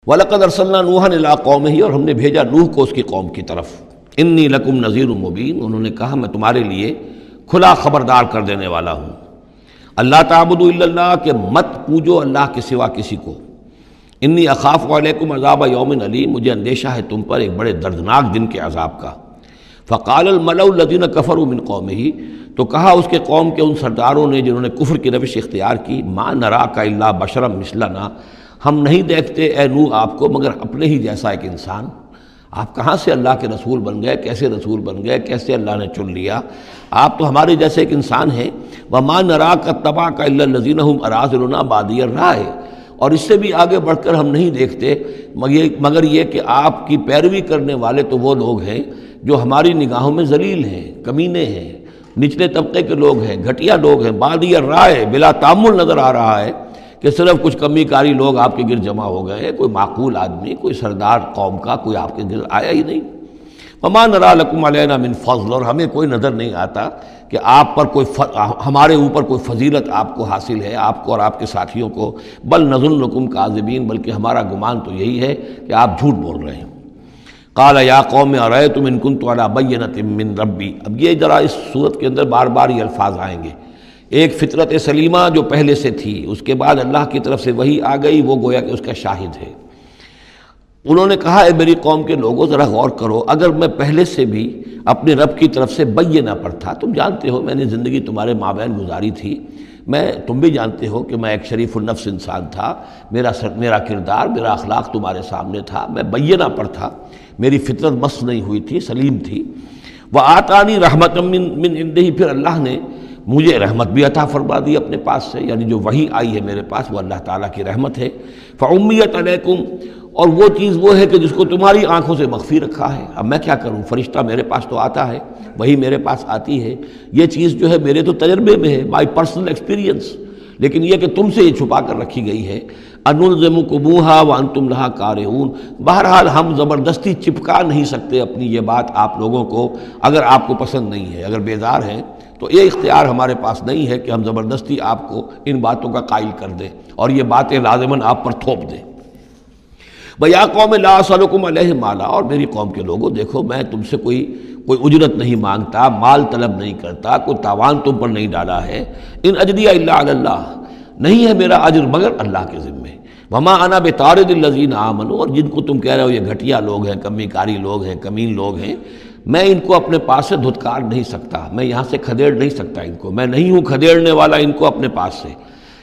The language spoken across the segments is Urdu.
وَلَقَدْ أَرْسَلْنَا نُوحًا إِلَىٰ قَوْمِهِ، اور ہم نے بھیجا نوح کو اس کی قوم کی طرف. اِنِّی لَكُمْ نَذِيرٌ مُّبِينٌ، انہوں نے کہا میں تمہارے لیے کھلا خبردار کر دینے والا ہوں. اللہ تعبدوا الا اللہ، کہ مت پوجو اللہ کے سوا کسی کو. انی اخاف علیکم عذاب یوم علیم، مجھے اندیشہ ہے تم پر ایک بڑے دردناک دن کے عذاب کا. فقال الملأ الذین کفروا من قومہ، تو کہا اس کے قوم کے ان سرداروں نے جنہوں نے کفر کی روش اختیار کی، ما نراک الا بشرا مثلنا، ہم نہیں دیکھتے اے نوح آپ کو مگر اپنے ہی جیسا ایک انسان. آپ کہاں سے اللہ کے رسول بن گئے، کیسے رسول بن گئے، کیسے اللہ نے چن لیا؟ آپ تو ہمارے جیسے ایک انسان ہیں. وما نراک اتبعک الا الذین هم اراذلنا بادی الرائے، اور اس سے بھی آگے بڑھ کر ہم نہیں دیکھتے مگر یہ کہ آپ کی پیروی کرنے والے تو وہ لوگ ہیں جو ہماری نگاہوں میں ذلیل ہیں، کمینے ہیں، نچلے طبقے کے لوگ ہیں، گھٹیا لوگ ہیں. بادی الرائے، بلا تامل نظر آ رہا ہے کہ صرف کچھ کمی کاری لوگ آپ کے گرد جمع ہو گئے ہیں، کوئی معقول آدمی، کوئی سردار قوم کا کوئی آپ کے گرد آیا ہی نہیں. وما نرا لکم علینا من فضل، اور ہمیں کوئی نظر نہیں آتا کہ آپ پر ہمارے اوپر کوئی فضیلت آپ کو حاصل ہے، آپ کو اور آپ کے ساتھیوں کو. بل نظنکم کاذبین، بلکہ ہمارا گمان تو یہی ہے کہ آپ جھوٹ بول رہے ہیں. قال یا قوم ارأیتم ان کنت علی بینۃ من ربی، اب یہ ذرا اس صورت کے اندر بار بار یہ الفاظ آئیں گے. ایک فطرت سلیمہ جو پہلے سے تھی، اس کے بعد اللہ کی طرف سے وحی آ گئی، وہ گویا کہ اس کا شاہد ہے. انہوں نے کہا اے میری قوم کے لوگوں ذرا غور کرو، اگر میں پہلے سے بھی اپنے رب کی طرف سے بینہ پر تھا، تم جانتے ہو میں نے زندگی تمہارے مابین گزاری تھی، تم بھی جانتے ہو کہ میں ایک شریف النفس انسان تھا، میرا کردار، میرا اخلاق تمہارے سامنے تھا، میں بینہ پر تھا، میری فطرت مس نہیں ہوئی تھی، سلیم تھی. وآتانی رحمۃ من عنده، پھر اللہ نے مجھے رحمت بھی عطا فرما دی اپنے پاس سے، یعنی جو وحی آئی ہے میرے پاس وہ اللہ تعالیٰ کی رحمت ہے. فعمیت علیکم، اور وہ چیز وہ ہے کہ جس کو تمہاری آنکھوں سے مخفی رکھا ہے. اب میں کیا کروں، فرشتہ میرے پاس تو آتا ہے، وہی میرے پاس آتی ہے، یہ چیز جو ہے میرے تو تجربے میں ہے، مائی پرسنل ایکسپیرینس، لیکن یہ کہ تم سے یہ چھپا کر رکھی گئی ہے. انلزمکموہا وانتم لہا کارہون، بہرحال ہم زبردستی چپکا نہیں سکتے اپنی یہ بات آپ لوگوں کو، اگر آپ کو پسند نہیں ہے، اگر بیزار ہیں تو یہ اختیار ہمارے پاس نہیں ہے کہ ہم زبردستی آپ کو ان باتوں کا قائل کر دیں اور یہ باتیں لازماً آپ پر تھوپ دیں. بیا قوم لا اسألکم علیہ مالا، اور میری قوم کے لوگوں دیکھو میں تم سے کوئی اجرت نہیں مانگتا، مال طلب نہیں کرتا، کوئی تاوان تم پر نہیں ڈالا ہے. ان اجریہ الا علی اللہ، نہیں ہے میرا اجر مگر اللہ کے ذمے. وما انا بطارد الذین آمنوا، اور جن کو تم کہہ رہے ہو یہ گھٹیا لوگ ہیں، کمی کاری لوگ ہیں، کمین لوگ ہیں، میں ان کو اپنے پاس سے دھتکار نہیں سکتا، میں یہاں سے کھدیڑ نہیں سکتا ان کو، میں نہیں ہوں کھدیڑنے والا ان کو اپنے پاس سے.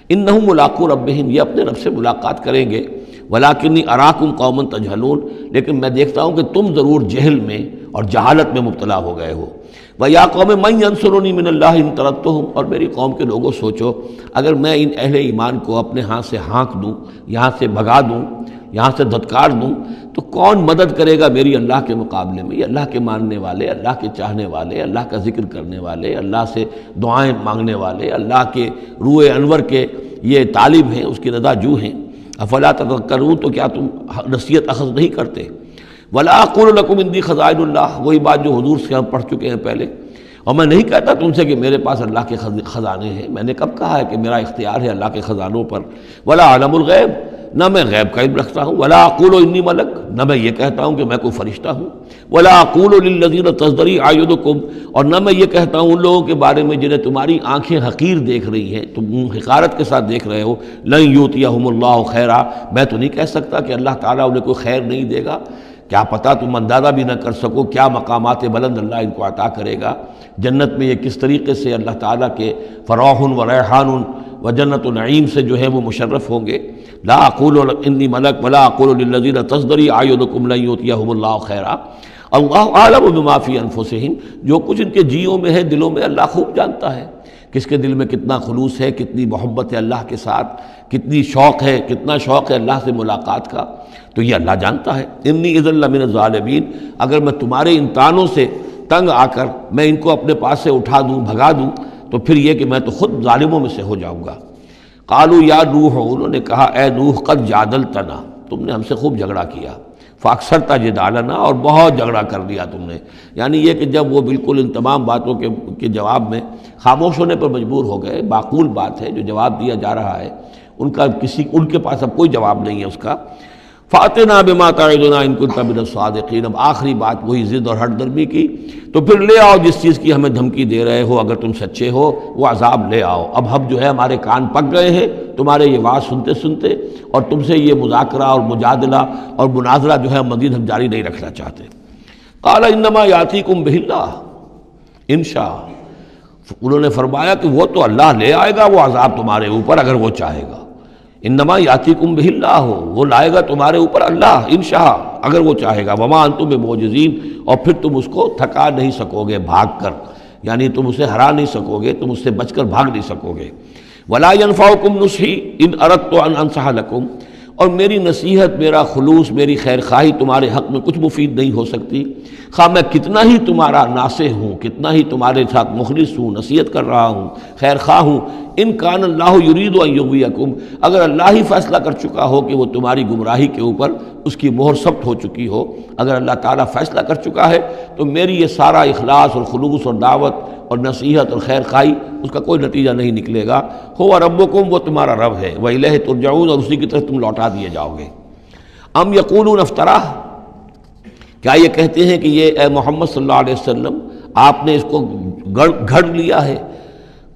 انہم ملاقو ربہم، یہ اپنے رب سے ملاقات کریں گے. ولیکنی اراکم قوما تجہلون، لیکن میں دیکھتا ہوں کہ تم ضرور جہل میں اور جہالت میں مبتلا ہو گئے ہو. ویا قوم من ینصرنی من اللہ ان طردتہم، اور میری قوم کے لوگوں سوچو اگر میں ان اہل ایمان کو اپنے ہاں سے ہانک دوں، یہاں سے بھگا دوں، یہاں سے دھتکار دوں، تو کون مدد کرے گا میری اللہ کے مقابلے میں؟ یہ اللہ کے ماننے والے، اللہ کے چاہنے والے، اللہ کا ذکر کرنے والے، اللہ سے دعائیں مانگنے والے، اللہ کے روح انور کے یہ طالب ہیں، اس کی رضا جو ہیں. افلا تذکرون، تو کیا تم نصیحت اخذ نہیں کرتے؟ ولا اقول لکم عندی خزائن اللہ، وہی بات جو حضور سے ہم پڑھ چکے ہیں پہلے. اور میں نہیں کہتا تم سے کہ میرے پاس اللہ کے خزانے ہیں، میں نے کب کہا ہے کہ میرا اختیار ہے اللہ کے خزانوں پر. ولا اعلم الغیب، نہ میں غیب کا علم رکھتا ہوں. ولا اقول انی ملک، نہ میں یہ کہتا ہوں کہ میں کوئی فرشتہ ہوں. ولا اقول للذین تزدری اعینکم، اور نہ میں یہ کہتا ہوں ان لوگوں کے بارے میں جنہیں تمہاری آنکھیں حقیر دیکھ رہی ہیں، تم حقارت کے ساتھ دیکھ رہے ہو. لن یؤتیہم اللہ خیرا، میں تو نہیں کہہ سکتا کہ اللہ تعالیٰ انہیں کوئی خیر نہیں دے گا. کیا پتہ تم اندازہ بھی نہ کر سکو کیا مقامات بلند اللہ ان کو عطا کرے گا. جنت میں یہ کس طریقے سے اللہ تعالیٰ کے فراح و ریحان و جنت و نعیم سے جو ہے وہ مشرف ہوں گے. لا اقول انی ملک ولا اقول للذین تزدری اعینکم لن یؤتیہم اللہ خیرا اللہ اعلم بما فی انفسہم، جو کچھ ان کے جیوں میں ہے، دلوں میں اللہ خوب جانتا ہے. کس کے دل میں کتنا خلوص ہے، کتنی محبت ہے اللہ کے ساتھ، کتنا شوق ہے اللہ سے ملاقات کا، تو یہ اللہ جانتا ہے. انی اذا لمن الظالمین، اگر میں تمہارے ان تانوں سے تنگ آ کر میں ان کو اپنے پاس سے اٹھا دوں، بھگا دوں، تو پھر یہ کہ میں تو خود ظالموں میں سے ہو جاؤں گا. قالوا یا نوح، انہوں نے کہا اے نوح قد جادلتنا، تم نے ہم سے خوب جھگڑا کیا. فاکثرت جدالنا، اور بہت جھگڑا کر لیا تم نے. یعنی یہ کہ جب وہ بالکل ان تمام باتوں کے جواب میں خاموش ہونے پر مجبور ہو گئے، معقول بات ہے جو جواب دیا جا رہا ہے، ان کے پاس اب کوئی جواب نہیں ہے اس کا. فاتنا بما تعدنا ان كنت من الصادقین، اب آخری بات وہی ضد اور ہٹ درمی کی، تو پھر لے آؤ جس چیز کی ہمیں دھمکی دے رہے ہو، اگر تم سچے ہو وہ عذاب لے آؤ۔ اب ہم جو ہے ہمارے کان پک گئے ہیں تمہارے یہ بات سنتے سنتے، اور تم سے یہ مذاکرہ اور مجادلہ اور مناظرہ جو ہے مزید ہم جاری نہیں رکھنا چاہتے۔ قال انما یاتیکم بہ اللہ ان شاء، انہوں نے فرمایا کہ وہ تو اللہ لے آئے گا وہ عذاب تمہارے اوپر اگر وہ چاہے گا، انما یاتیکم بہ اللہ، وہ لائے گا تمہارے اوپر اللہ انشاء اگر وہ چاہے گا، وما انتم بمعجزین، اور پھر تم اس کو تھکا نہیں سکو گے بھاگ کر، یعنی تم اسے ہرا نہیں سکو گے، تم اس سے بچ کر بھاگ نہیں سکو گے۔ ولا ينفعکم نصحی ان اردت ان انصح لکم، اور میری نصیحت، میرا خلوص، میری خیر خواہی تمہارے حق میں کچھ مفید نہیں ہو سکتی، خواہ میں کتنا ہی تمہارا ناصح ہوں، کتنا ہی تمہارے ساتھ مخلص ہوں، نصیحت کر رہا ہوں، خیر خواہ ہوں۔ ان کان اللہ یرید ان یغویکم، اگر اللہ ہی فیصلہ کر چکا ہو کہ وہ تمہاری گمراہی کے اوپر اس کی مہر ثبت ہو چکی ہو، اگر اللہ تعالیٰ فیصلہ کر چکا ہے تو میری یہ سارا اخلاص اور خلوص اور دعوت اور نصیحت اور خیر خواہی اس کا کوئی نتیجہ نہیں نکلے گا۔ ہو ربکم، وہ تمہارا رب ہے، وإلیہ ترجعون، اور اسی کی طرف تم لوٹا دیے جاؤ گے۔ ام یقولون افتراہ، کیا یہ کہتے ہیں کہ یہ اے محمد صلی اللہ علیہ وسلم آپ نے اس کو گھڑ لیا ہے؟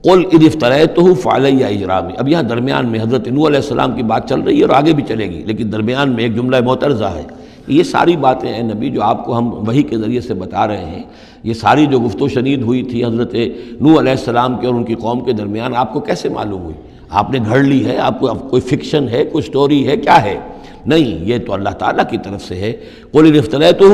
قل ان افتریتہ فعلی اجرامی، اب یہاں درمیان میں حضرت نوح علیہ السلام کی بات چل رہی ہے اور آگے بھی چلے گی، لیکن درمیان میں ایک جملہ معترضہ ہے۔ یہ ساری باتیں اے نبی جو آپ کو ہم وحی کے ذریعے سے بتا رہے ہیں، یہ ساری جو گفت و شنید ہوئی تھی حضرت نوح علیہ السلام کے اور ان کی قوم کے درمیان، آپ کو کیسے معلوم ہوئی؟ آپ نے گھڑ لی ہے؟ آپ کو کوئی فکشن ہے، کوئی سٹوری ہے، کیا ہے؟ نہیں، یہ تو اللہ تعالیٰ کی طرف سے ہے۔ قل ان افتریتہ،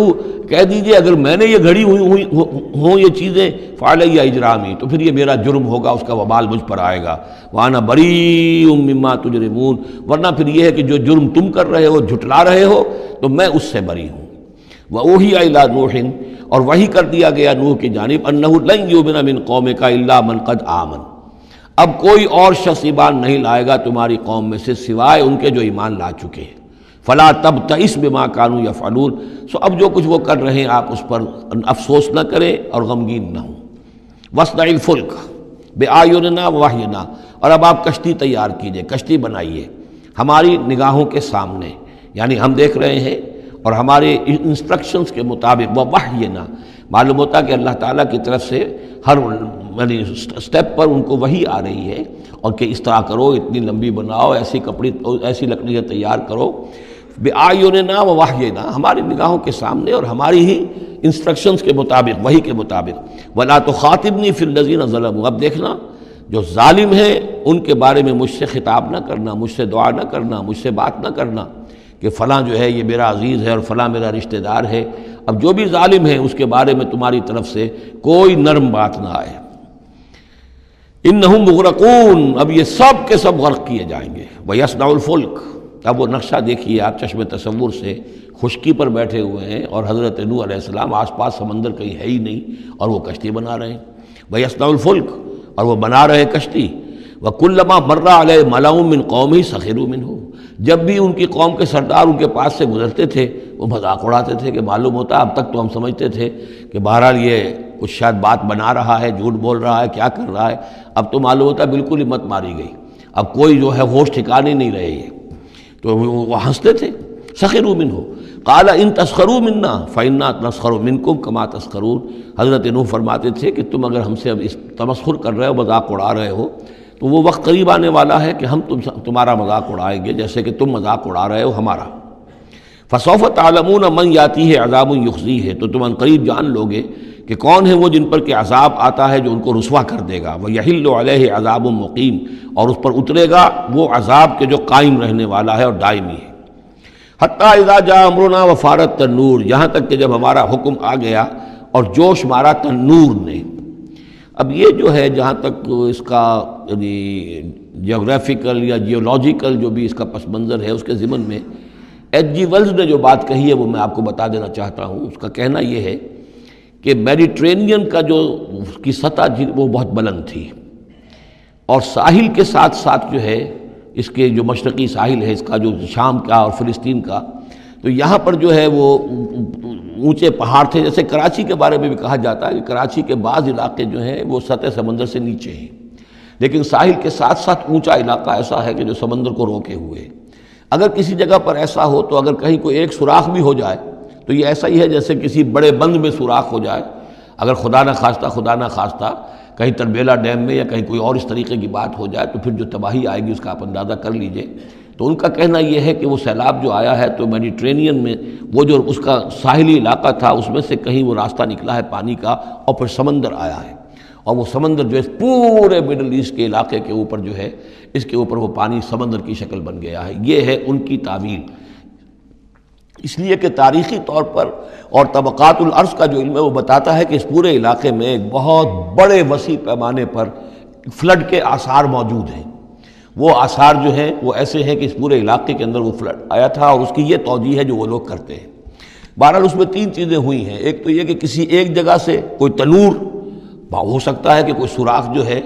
کہہ دیجئے اگر میں نے یہ گھڑی ہوئی ہوں یہ چیزیں، فعلی اجرامی، تو پھر یہ میرا جرم ہوگا، اس کا وبال مجھ پر آئے گا۔ وانا بریء مما تجرمون، ورنہ پھر یہ ہے کہ جو جرم تم کر رہے ہو، جھٹلا رہے ہو، تو میں اس سے بری ہوں۔ وأوحی الی نوح، اور وحی کر دیا گیا نوح کی جانب، انہ لن یؤمن من قومک الا من قد آمن، اب کوئی اور شخص ایمان نہیں لائے گا تمہاری قوم میں سے سوائے ان کے جو ایمان لا چکے ہیں۔ فلا تبتئس بما كانوا يفعلون، سو اب جو کچھ وہ کر رہے ہیں آپ اس پر افسوس نہ کریں اور غمگین نہ ہوں۔ واصنع الفلک بأعیننا ووحینا، اور اب آپ کشتی تیار کیجئے، کشتی بنائیے ہماری نگاہوں کے سامنے، یعنی ہم دیکھ رہے ہیں اور ہمارے انسٹرکشنز کے مطابق، ووحینا معلوم ہوتا کہ اللہ تعالیٰ کی طرف سے ہر یعنی سٹیپ پر ان کو وحی آ رہی ہے، اور کہ اس طرح کرو، اتنی لمبی بناؤ، ایسی لکڑیاں تیار کرو، بِأَعْيُنِنَا وَوَحْيِنَا، ہماری نگاہوں کے سامنے اور ہماری ہی انسٹرکشنز کے مطابق، وحی کے مطابق۔ وَلَا تُخَاطِبْنِي فِي الَّذِينَ ظَلَمُوا، اب دیکھنا جو ظالم ہیں ان کے بارے میں مجھ سے خطاب نہ کرنا، مجھ سے دعا نہ کرنا، مجھ سے بات نہ کرنا کہ فلاں جو ہے یہ میرا عزیز ہے اور فلاں میرا رشتہ دار ہے۔ اب جو بھی ظالم ہے اس کے بارے میں تمہاری طرف سے کوئی نرم بات نہ آئے۔ انہم مغرقون، اب یہ سب کے سب غرق کیے جائیں گے۔ وَيَصْنَعُ الْفُلْكَ، اب وہ نقشہ دیکھیے آپ چشم تصور سے، خشکی پر بیٹھے ہوئے ہیں اور حضرت نوح علیہ السلام آس پاس سمندر کہیں ہے ہی نہیں اور وہ کشتی بنا رہے ہیں۔ وَيَصْنَعُ الْفُلْكَ، اور وہ بنا رہے ہیں کشتی۔ وَكُلَّمَا مَرَّ عَلَيْهِ مَلَأٌ مِّن قَوْمِهِ سَخِرُوا مِنْهُ، جب بھی ان کی قوم کے سردار ان کے پاس سے گزرتے تھے وہ مذاق اڑاتے تھے، کہ معلوم ہوتا اب تک تو ہم سمجھتے تھے کہ بہرحال یہ کچھ شاید بات بنا رہا ہے، جھوٹ بول رہا ہے، کیا کر رہا ہے، اب تو معلوم ہوتا بالکل ہی مت ماری گئی، اب کوئی جو ہے ہوش ٹھکانے نہیں رہے یہ، تو وہ ہنستے تھے۔ سخروا منہ قال ان تسخروا منا فانا نسخر منکم کما تسخرون، حضرت نوح فرماتے تھے کہ تم اگر ہم سے اب اس تمسخر کر رہے ہو، مذاق اڑا رہے ہو، تو وہ وقت قریب آنے والا ہے کہ ہم تمہارا مذاق اڑائیں گے جیسے کہ تم مذاق اڑا رہے ہو ہمارا۔ فسوف تعلمون من یاتیہ عذاب یخزیہ، تو تم ان قریب جان لوگے کہ کون ہے وہ جن پر کہ عذاب آتا ہے جو ان کو رسوا کر دے گا۔ وَيَحِلُّ عَلَيْهِ عَذَابٌ مُقِيمٌ، اور اس پر اترے گا وہ عذاب کے جو قائم رہنے والا ہے اور دائمی ہے۔ حتیٰ اذا جاء امرنا وفارت التنور، یہاں تک کہ جب ہمارا حکم آ گیا اور جوش مارا تنور نے۔ اب یہ جو ہے جہاں تک اس کا یعنی جیوگرافیکل یا جیولوجیکل جو بھی اس کا پس منظر ہے، اس کے ضمن میں ایچ جی ویلز نے جو بات کہی ہے وہ میں آپ کو بتا دینا چاہتا ہوں۔ اس کا کہنا یہ ہے کہ میڈیٹرینین کا جو اس کی سطح وہ بہت بلند تھی، اور ساحل کے ساتھ ساتھ جو ہے اس کے جو مشرقی ساحل ہے اس کا جو شام کا اور فلسطین کا، تو یہاں پر جو ہے وہ اونچے پہاڑ تھے، جیسے کراچی کے بارے میں بھی کہا جاتا ہے کہ کراچی کے بعض علاقے جو ہیں وہ سطح سمندر سے نیچے ہیں، لیکن ساحل کے ساتھ ساتھ اونچا علاقہ ایسا ہے کہ جو سمندر کو روکے ہوئے۔ اگر کسی جگہ پر ایسا ہو تو اگر کہیں کوئی ایک سوراخ بھی ہو جائے تو یہ ایسا ہی ہے جیسے کسی بڑے بند میں سوراخ ہو جائے. اگر خدا نہ خواستہ کہیں تربیلا ڈیم میں یا کہیں کوئی اور اس طریقے کی بات ہو جائے تو پھر جو تباہی آئے گی اس کا آپ اندازہ کر لیجئے. تو ان کا کہنا یہ ہے کہ وہ سیلاب جو آیا ہے تو میڈیٹرینین میں وہ جو اس کا ساحلی علاقہ تھا اس میں سے کہیں وہ راستہ نکلا ہے پانی کا اور پھر سمندر آیا ہے، اور وہ سمندر جو ہے پورے مڈل ایسٹ کے علاقے کے اوپر جو ہے اس کے اوپر وہ پانی سمندر کی شکل بن گیا ہے. یہ ہے ان کی تعویل. اس لیے کہ تاریخی طور پر اور طبقات الارض کا جو علم ہے وہ بتاتا ہے کہ اس پورے علاقے میں ایک بہت بڑے وسیع پیمانے پر فلڈ کے آثار موجود ہیں. وہ آثار جو ہیں وہ ایسے ہیں کہ اس پورے علاقے کے اندر وہ فلڈ آیا تھا، اور اس کی یہ توجیہ ہے جو وہ لوگ کرتے ہیں. بہرحال اس میں تین چیزیں ہوئی ہیں. ایک تو یہ کہ کسی ایک جگہ سے کوئی تنور ہو سکتا ہے کہ کوئی سوراخ جو ہے،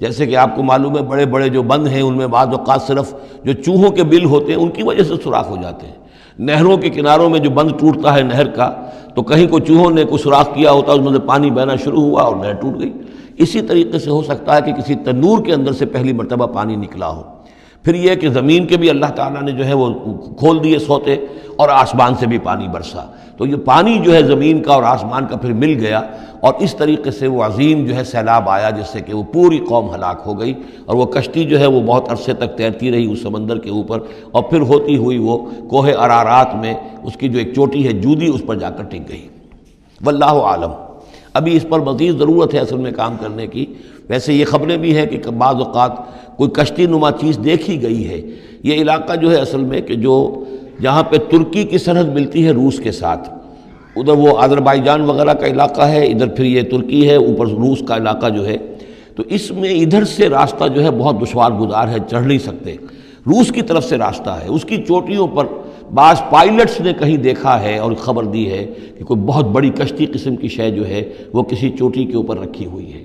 جیسے کہ آپ کو معلوم ہے بڑے بڑے جو بند ہیں ان میں بعض اوقات صرف جو چوہوں کے بل ہوتے ہیں ان کی وجہ سے سوراخ ہو جاتے ہیں. نہروں کے کناروں میں جو بند ٹوٹتا ہے نہر کا تو کہیں کوئی چوہوں نے کوئی سوراخ کیا ہوتا ہے، اس میں سے پانی بہنا شروع ہوا اور نہر ٹوٹ گئی. اسی طریقے سے ہو سکتا ہے کہ کسی تنور کے اندر سے پہلی مرتبہ پانی نکلا ہو. پھر یہ کہ زمین کے بھی اللہ تعالیٰ نے جو ہے وہ کھول دیے سوتے اور آسمان سے بھی پانی برسا، تو یہ پانی جو ہے زمین کا اور آسمان کا پھر مل گیا، اور اس طریقے سے وہ عظیم جو ہے سیلاب آیا جس سے کہ وہ پوری قوم ہلاک ہو گئی. اور وہ کشتی جو ہے وہ بہت عرصے تک تیرتی رہی اس سمندر کے اوپر، اور پھر ہوتی ہوئی وہ کوہ ارارات میں اس کی جو ایک چوٹی ہے جودی اس پر جا کر ٹک گئی. واللہ عالم. ابھی اس پر مزید ضرورت ہے اصل میں کام کرنے کی. ویسے یہ خبریں بھی ہیں کہ بعض اوقات کوئی کشتی نما چیز دیکھی گئی ہے. یہ علاقہ جو ہے اصل میں کہ جو جہاں پہ ترکی کی سرحد ملتی ہے روس کے ساتھ، ادھر وہ آذربائیجان وغیرہ کا علاقہ ہے، ادھر پھر یہ ترکی ہے، اوپر روس کا علاقہ جو ہے، تو اس میں ادھر سے راستہ جو ہے بہت دشوار گزار ہے، چڑھ نہیں سکتے. روس کی طرف سے راستہ ہے. اس کی چوٹیوں پر بعض پائلٹس نے کہیں دیکھا ہے اور خبر دی ہے کہ کوئی بہت بڑی کشتی قسم کی شے جو ہے وہ کسی چوٹی کے اوپر رکھی ہوئی ہے.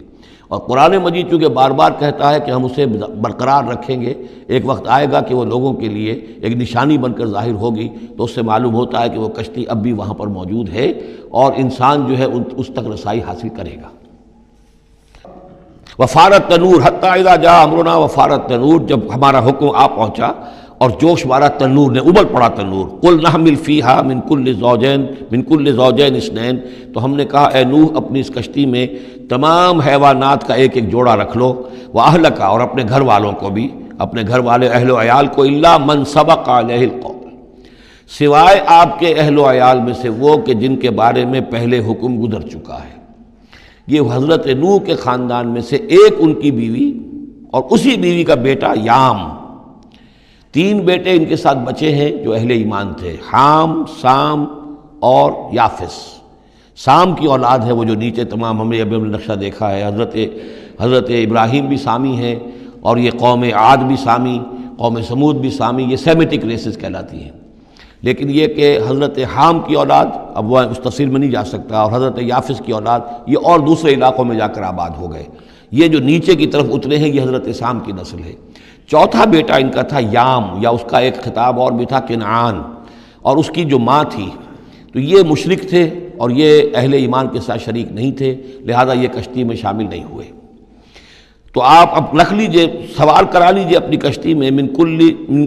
اور قرآن مجید چونکہ بار بار کہتا ہے کہ ہم اسے برقرار رکھیں گے، ایک وقت آئے گا کہ وہ لوگوں کے لیے ایک نشانی بن کر ظاہر ہوگی، تو اس سے معلوم ہوتا ہے کہ وہ کشتی اب بھی وہاں پر موجود ہے اور انسان جو ہے اس تک رسائی حاصل کرے گا. وفارت تنور حتی اذا جاء امرنا وفارت تنور، جب ہمارا حکم آ پہنچا اور جوش مارا تنور نے، ابل پڑا تنور. قل نحمل فیہا من کل زوجین اثنین، تو ہم نے کہا اے نوح اپنی اس کشتی میں تمام حیوانات کا ایک ایک جوڑا رکھ لو، واہلک، اور اپنے گھر والوں کو بھی، اپنے گھر والے اہل و عیال کو، الا من سبق علیہ القول، سوائے آپ کے اہل و عیال میں سے وہ کہ جن کے بارے میں پہلے حکم گزر چکا ہے. یہ حضرت نوح کے خاندان میں سے ایک ان کی بیوی اور اسی بیوی کا بیٹا یام، تین بیٹے ان کے ساتھ بچے ہیں جو اہل ایمان تھے، حام، سام اور یافس. سام کی اولاد ہے وہ جو نیچے تمام ہم نے ابھی نقشہ دیکھا ہے، حضرت ابراہیم بھی سامی ہیں، اور یہ قوم عاد بھی سامی، قوم سمود بھی سامی، یہ سیمیٹک ریسز کہلاتی ہیں. لیکن یہ کہ حضرت حام کی اولاد اب وہ اس تفصیل میں نہیں جا سکتا، اور حضرت یافس کی اولاد یہ اور دوسرے علاقوں میں جا کر آباد ہو گئے. یہ جو نیچے کی طرف اترے ہیں یہ حضرت سام کی نسل ہے. چوتھا بیٹا ان کا تھا یام، یا اس کا ایک خطاب اور بھی تھا کنعان، اور اس کی جو ماں تھی تو یہ مشرک تھے اور یہ اہل ایمان کے ساتھ شریک نہیں تھے، لہذا یہ کشتی میں شامل نہیں ہوئے. تو آپ اب رکھ لیجئے، سوار کرا لیجئے اپنی کشتی میں من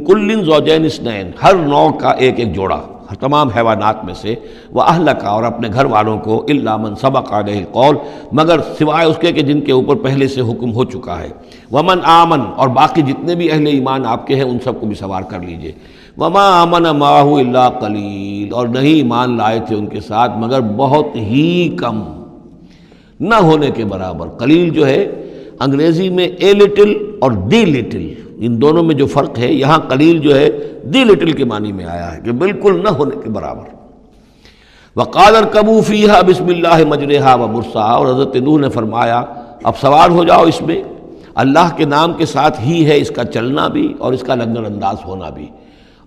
کل زوجین اثنین، ہر نوع کا ایک ایک جوڑا تمام حیوانات میں سے، واہلک، اور اپنے گھر والوں کو، الا من سبق علیہ القول، مگر سوائے اس کے کہ جن کے اوپر پہلے سے حکم ہو چکا ہے، ومن آمن، اور باقی جتنے بھی اہل ایمان آپ کے ہیں ان سب کو بھی سوار کر لیجئے. وما آمن معہ الا قلیل، اور نہیں ایمان لائے تھے ان کے ساتھ مگر بہت ہی کم، نہ ہونے کے برابر. قلیل جو ہے انگریزی میں اے لٹل اور دی لٹل، ان دونوں میں جو فرق ہے، یہاں قلیل جو ہے دی لٹل کے معنی میں آیا ہے کہ بالکل نہ ہونے کے برابر. وقال ارکبوا فیہا بسم اللہ مجریہا ومرساہا، اور حضرت نوح نے فرمایا اب سوار ہو جاؤ اس میں، اللہ کے نام کے ساتھ ہی ہے اس کا چلنا بھی اور اس کا لنگر انداز ہونا بھی.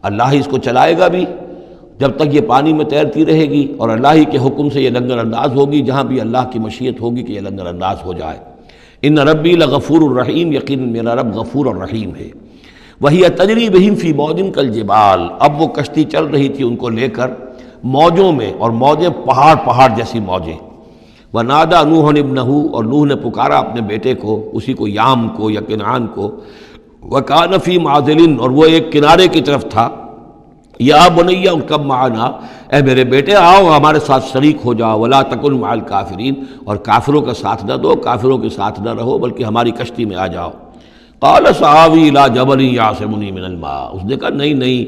اللہ ہی اس کو چلائے گا بھی جب تک یہ پانی میں تیرتی رہے گی، اور اللہ ہی کے حکم سے یہ لنگر انداز ہوگی جہاں بھی اللہ کی مشیت ہوگی کہ یہ لنگر انداز ہو جائے. ان ربی لغفور الرحیم، یقین میرا رب غفور الرحیم ہے. وہی تجری بہم فی موج کالجبال، اب وہ کشتی چل رہی تھی ان کو لے کر موجوں میں، اور موجیں پہاڑ جیسی موجیں. ونادى نوح ابنہ، اور نوح نے پکارا اپنے بیٹے کو، اسی کو یام کو یا کنعان کو. وکان فی معزل، اور وہ ایک کنارے کی طرف تھا، یا بنیا ارکب معنا، اے میرے بیٹے آؤ ہمارے ساتھ شریک ہو جاؤ، ولا تکن مع الکافرین، اور کافروں کا ساتھ نہ دو، کافروں کے ساتھ نہ رہو، بلکہ ہماری کشتی میں آ جاؤ۔ قال سآوی الی جبل یعصمنی من الماء، اس نے کہا نہیں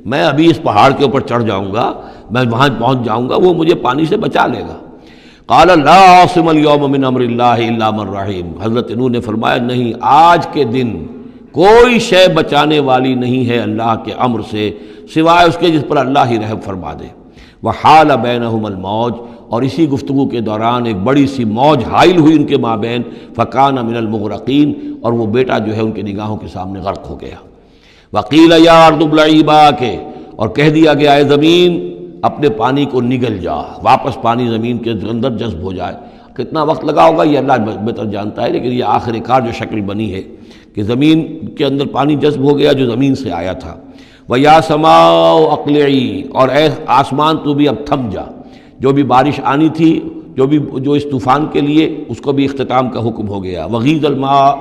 میں ابھی اس پہاڑ کے اوپر چڑھ جاؤں گا، میں وہاں پہنچ جاؤں گا، وہ مجھے پانی سے بچا لے گا۔ قال لا عاصم اليوم من امر اللہ الا من رحم، حضرت نوح نے فرمایا نہیں، آج کے دن کوئی شے بچانے والی نہیں ہے اللہ کے امر سے سوائے اس کے جس پر اللہ ہی رحم فرما دے۔ وحال بینہم الموج، اور اسی گفتگو کے دوران ایک بڑی سی موج حائل ہوئی ان کے مابین، فکان من المغرقین، اور وہ بیٹا جو ہے ان کی نگاہوں کے سامنے غرق ہو گیا۔ وقیل یا ارض ابلعی ماءک، اور کہہ دیا گیا اے زمین اپنے پانی کو نگل جا، واپس پانی زمین کے اندر جذب ہو جائے۔ کتنا وقت لگا ہوگا یہ اللہ بہتر جانتا ہے، لیکن یہ آخر کار جو شکل بنی ہے کہ زمین کے اندر پانی جذب ہو گیا جو زمین سے آیا تھا۔ وَيَا سَمَاءُ أَقْلِعِي، اور اے آسمان تو بھی اب تھم جا، جو بھی بارش آنی تھی جو اس طوفان کے لیے، اس کو بھی اختتام کا حکم ہو گیا۔ وَغِيضَ الْمَاءُ،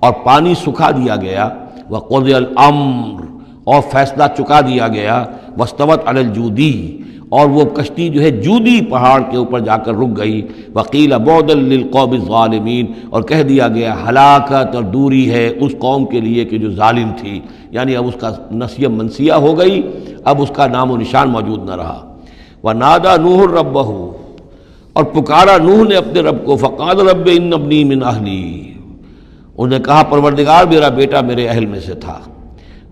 اور پانی سکھا دیا گیا۔ وَقُضِيَ الْأَمْرُ، اور فیصلہ چکا دیا گیا۔ وَاسْتَوَتْ عَلَى الْجُودِي، اور وہ کشتی جو ہے جودی پہاڑ کے اوپر جا کر رک گئی۔ وَقِيلَ بُعْدًا لِلْقَوْمِ الظَّالِمِينَ، اور کہہ دیا گیا ہلاکت اور دوری ہے اس قوم کے لیے کہ جو ظالم تھی، یعنی اب اس کا نسیہ منسیہ ہو گئی، اب اس کا نام و نشان موجود نہ رہا۔ وَنَادَى نُوحٌ رَبَّهُ، اور پکارا نوح نے اپنے رب کو، فَقَالَ رَبِّ إِنَّ ابْنِي مِنْ أَهْلِي، انہوں نے کہا پروردگار میرا بیٹا میرے اہل میں سے تھا،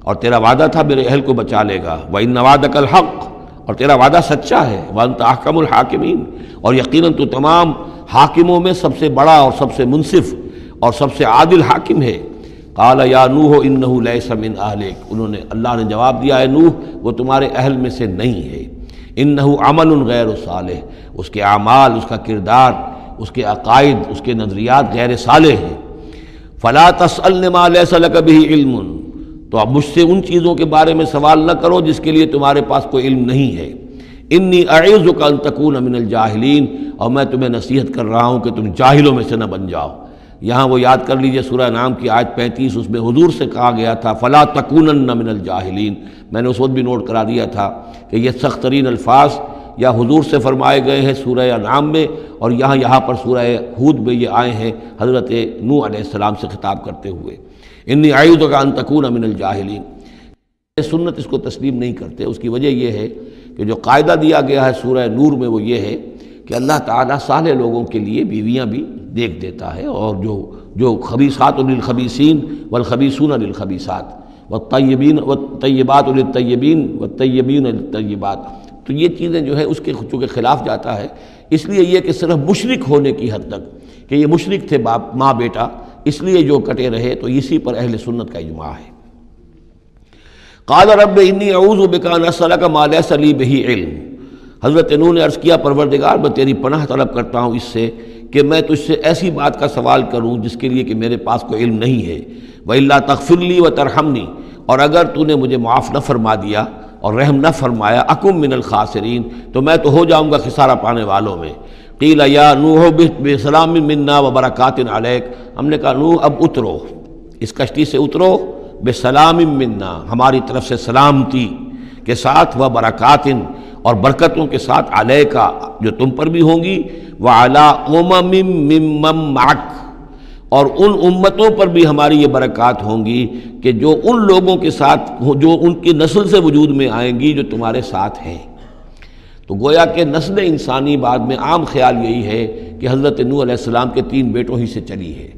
اور تیرا وعدہ تھا میرے اہل کو بچا لے گا۔ وَإِنَّ وعدَكَ الْحَقُّ، اور تیرا وعدہ سچا ہے۔ وَأَنْتَ أَحْكَمُ الْحَاكِمِينَ، اور یقیناً تو تمام حاکموں میں سب سے بڑا اور سب سے منصف اور سب سے عادل حاکم ہے۔ قال یا نوح انہ لیس من اہلک، انہوں نے اللہ نے جواب دیا ہے نوح وہ تمہارے اہل میں سے نہیں ہے۔ انہ عمل غیر صالح، اس کے اعمال، اس کا کردار، اس کے عقائد، اس کے نظریات غیر صالح ہیں۔ فلا تسألن ما لیس لک بہ علم، تو اب مجھ سے ان چیزوں کے بارے میں سوال نہ کرو جس کے لیے تمہارے پاس کوئی علم نہیں ہے۔ انی اعظک ان تکون من الجاہلین، اور میں تمہیں نصیحت کر رہا ہوں کہ تم جاہلوں میں سے نہ بن جاؤ۔ یہاں وہ یاد کر لیجئے سورہ انعام کی آیت 35، اس میں حضور سے کہا گیا تھا فلا تکونن من الجاہلین، میں نے اس وقت بھی نوٹ کرا دیا تھا کہ یہ سخت ترین الفاظ یا حضور سے فرمائے گئے ہیں سورہ انعام میں، اور یہاں پر سورہ ہود میں یہ آئے ہیں حضرت نوح علیہ السلام سے خطاب کرتے ہوئے، انی اعوذک ان تکون من الجاہلین۔ سنت اس کو تسلیم نہیں کرتے، اس کی وجہ یہ ہے کہ جو قاعدہ دیا گیا ہے سورہ نور میں وہ یہ ہے کہ اللہ تعالیٰ صالح لوگوں کے لیے بیویاں بھی دیکھ دیتا ہے، اور جو خبیثات للخبیثین والخبیثون للخبیثات والطیبین والطیبات للطیبین والطیبین للطیبات، تو یہ چیزیں جو ہے اس کے چونکہ خلاف جاتا ہے، اس لیے یہ کہ صرف مشرک ہونے کی حد تک کہ یہ مشرک تھے باپ ماں بیٹا، اس لیے جو کٹے رہے، تو اسی پر اہل سنت کا اجماع ہے۔ قال رب انی اعوذ بک ان اسألک ما لیس لی بہ علم، حضرت نوح نے عرض کیا پروردگار میں تیری پناہ طلب کرتا ہوں اس سے کہ میں تجھ سے ایسی بات کا سوال کروں جس کے لیے کہ میرے پاس کوئی علم نہیں ہے۔ وَإِلَّا تَغْفِرْ لِي وَتَرْحَمْنِي، اور اگر تو نے مجھے معاف نہ فرما دیا اور رحم نہ فرمایا، اکم من الخاسرین، تو میں تو ہو جاؤں گا خسارہ پانے والوں میں۔ قیل یا نوح بسلام منا وبرکات علیک، ہم نے کہا نوح اب اترو، اس کشتی سے اترو، بسلام منا، ہماری طرف سے سلامتی کے ساتھ، وبرکات، اور برکتوں کے ساتھ، علیکا، جو تم پر بھی ہوں گی، وعلی امم ممن معک، اور ان امتوں پر بھی ہماری یہ برکات ہوں گی کہ جو ان لوگوں کے ساتھ جو ان کی نسل سے وجود میں آئیں گی جو تمہارے ساتھ ہیں۔ تو گویا کہ نسل انسانی بعد میں عام خیال یہی ہے کہ حضرت نوح علیہ السلام کے 3 بیٹوں ہی سے چلی ہے،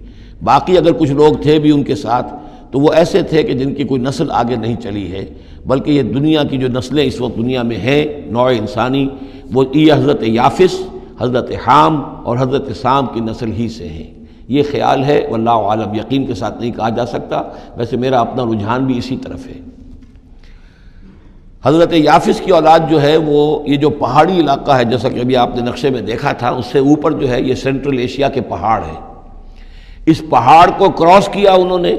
باقی اگر کچھ لوگ تھے بھی ان کے ساتھ تو وہ ایسے تھے کہ جن کی کوئی نسل آگے نہیں چلی ہے، بلکہ یہ دنیا کی جو نسلیں اس وقت دنیا میں ہیں نوع انسانی، وہ یہ حضرت یافس، حضرت حام اور حضرت سام کی نسل ہی سے ہیں۔ یہ خیال ہے، واللہ عالم، یقین کے ساتھ نہیں کہا جا سکتا، ویسے میرا اپنا رجحان بھی اسی طرف ہے۔ حضرت یافس کی اولاد جو ہے وہ یہ جو پہاڑی علاقہ ہے، جیسا کہ ابھی آپ نے نقشے میں دیکھا تھا، اس سے اوپر جو ہے یہ سینٹرل ایشیا کے پہاڑ ہیں، اس پہاڑ کو کراس کیا انہوں نے،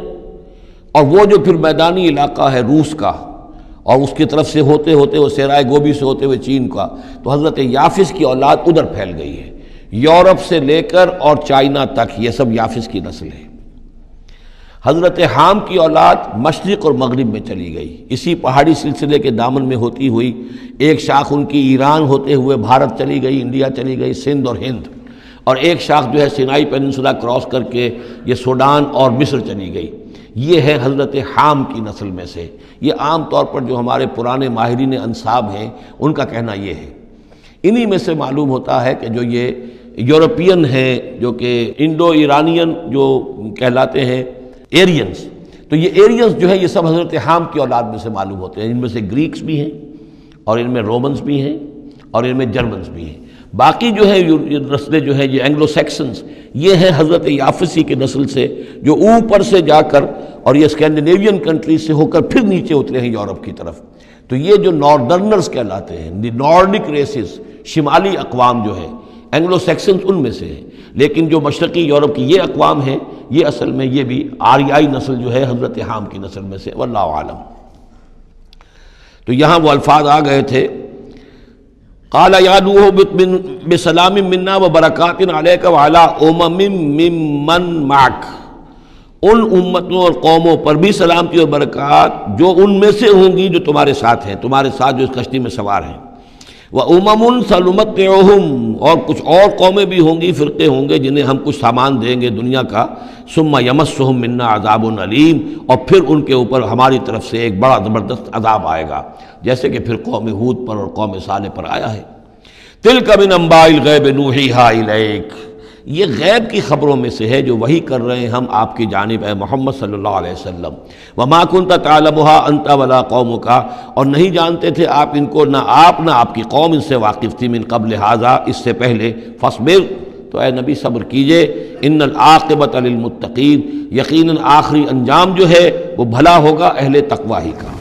اور وہ جو پھر میدانی علاقہ ہے روس کا، اور اس کی طرف سے ہوتے ہوتے وہ صحرائے گوبی سے ہوتے ہوئے چین کا، تو حضرت یافس کی اولاد ادھر پھیل گئی ہے، یورپ سے لے کر اور چائنا تک، یہ سب یافس کی نسل ہے۔ حضرت حام کی اولاد مشرق اور مغرب میں چلی گئی، اسی پہاڑی سلسلے کے دامن میں ہوتی ہوئی ایک شاخ ان کی ایران ہوتے ہوئے بھارت چلی گئی، انڈیا چلی گئی، سندھ اور ہند، اور ایک شاخ جو ہے سینائی پیننسولا کراس کر کے یہ سوڈان اور مصر چلی گئی۔ یہ ہے حضرت حام کی نسل میں سے۔ یہ عام طور پر جو ہمارے پرانے ماہرین انساب ہیں ان کا کہنا یہ ہے۔ انہی میں سے معلوم ہوتا ہے کہ جو یہ یورپین ہیں، جو کہ انڈو ایرانین جو کہلاتے ہیں ایرینز، تو یہ ایرینز جو ہے یہ سب حضرت حام کی اولاد میں سے معلوم ہوتے ہیں۔ ان میں سے گریکس بھی ہیں اور ان میں رومنز بھی ہیں اور ان میں جرمنز بھی ہیں۔ باقی جو ہے نسلیں جو ہیں یہ اینگلو سیکسنز، یہ ہیں حضرت یافسی کے نسل سے، جو اوپر سے جا کر اور یہ اسکینڈینیوین کنٹریز سے ہو کر پھر نیچے اترے ہیں یورپ کی طرف۔ تو یہ جو ناردرنرز کہلاتے ہیں، دی نارڈک ریسز، شمالی اقوام جو ہے اینگلو سیکسنز ان میں سے ہیں، لیکن جو مشرقی یورپ کی یہ اقوام ہیں یہ اصل میں یہ بھی آریائی نسل جو ہے حضرت حام کی نسل میں سے، واللہ عالم۔ تو یہاں وہ الفاظ آ گئے تھے، قال یا نوح بسلام منا وبرکات علیک وعلی امم ممن معک، ان امتوں اور قوموں پر بھی سلامتی اور برکات جو ان میں سے ہوں گی جو تمہارے ساتھ ہیں، تمہارے ساتھ جو اس کشتی میں سوار ہیں۔ وَأُمَمٌ سَنُمَتِّعُهُمْ، اور کچھ اور قومیں بھی ہوں گی، فرقے ہوں گے جنہیں ہم کچھ سامان دیں گے دنیا کا، ثُمَّ يَمَسُّهُم مِّنَّا عَذَابٌ أَلِيمٌ، اور پھر ان کے اوپر ہماری طرف سے ایک بڑا زبردست عذاب آئے گا، جیسے کہ پھر قوم ہود پر اور قوم صالح پر آیا ہے۔ تِلْكَ مِنْ أَنْبَاءِ الْغَيْبِ نُوحِيهَا إِلَيْكَ، یہ غیب کی خبروں میں سے ہے جو وحی کر رہے ہیں ہم آپ کی جانب اے محمد صلی اللہ علیہ وسلم۔ وَمَا كُنْتَ تَعْلَمُهَا أَنْتَ وَلَا قَوْمُكَ، اور نہیں جانتے تھے آپ ان کو، نہ آپ نہ آپ کی قوم ان سے واقف تھی، من قبل ھذا، اس سے پہلے، فاصبر، تو اے نبی صبر کیجئے، ان العاقبۃ للمتقین، یقیناً آخری انجام جو ہے وہ بھلا ہوگا اہل تقوی ہی کا۔